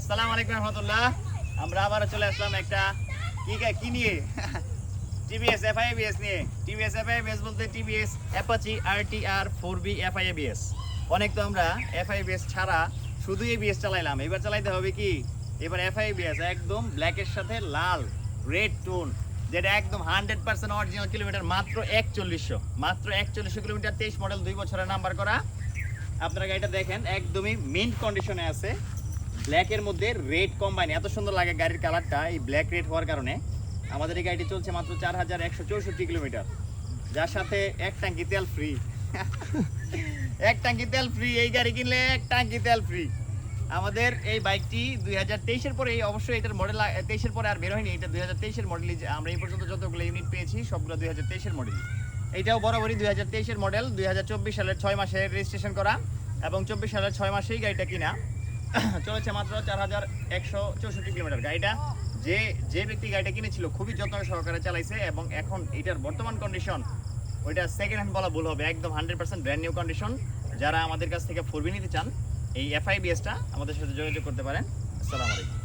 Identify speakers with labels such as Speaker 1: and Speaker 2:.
Speaker 1: আসসালামু আলাইকুম রহমতুল্লাহ। আমরা আবার চলে আসলাম একটা কি নিয়ে টিভিএস এফআইএবিএস নিয়ে। টিভিএস এফআইএবিএস বলতে TVS Apache RTR 4B FI ABS. অনেক তো আমরা এফআইএবিএস ছাড়া শুধু এবিএস চালাইলাম, এবার চালাইতে হবে কি এবার এফআইএবিএস একদম ব্ল্যাকের সাথে লাল রেড টোন, যেটা একদম 100% অরিজিনাল কিলোমিটার, মাত্র 4100 কিলোমিটার, 23 মডেল, 2 বছরের নাম্বার করা। আপনারা গাড়িটা দেখেন একদমই মিন্ট কন্ডিশনে আছে, ব্ল্যাকের মধ্যে রেড কম্বাইন। এত সুন্দর লাগে গাড়ির কালারটা এই ব্ল্যাক রেড হওয়ার কারণে। আমাদের এই গাড়িটি চলছে মাত্র 4164 কিলোমিটার, যার সাথে এক ট্যাঙ্কি তেল ফ্রি। এক ট্যাঙ্কি তেল ফ্রি, এই গাড়ি কিনলে এক ট্যাঙ্কি তেল ফ্রি। আমাদের এই বাইকটি 2023-এর পরে, অবশ্যই এটার মডেল 23-এর পরে আর বের হয়নি, এটা 2023-এর মডেলই। আমরা এই পর্যন্ত যতগুলো ইউনিট পেয়েছি সবগুলো 2023-এর মডেল। এইটাও বরাবরই 2023-এর মডেল, 2024 সালের 6 মাসে রেজিস্ট্রেশন করা এবং 24 সালের 6 মাসেই গাড়িটা কিনা। চলেছে মাত্র 4164 কিলোমিটার। গাড়িটা যে ব্যক্তি গাড়িটা কিনেছিল খুবই যত্ন সহকারে চালাইছে এবং এখন এটার বর্তমান কন্ডিশন ওইটা সেকেন্ড হ্যান্ড বলা ভুল হবে, একদম 100% ব্র্যান্ড নিউ কন্ডিশন। যারা আমাদের কাছ থেকে 4B নিতে চান এই এফআইবিএসটা আমাদের সাথে যোগাযোগ করতে পারেন। আসসালামু আলাইকুম।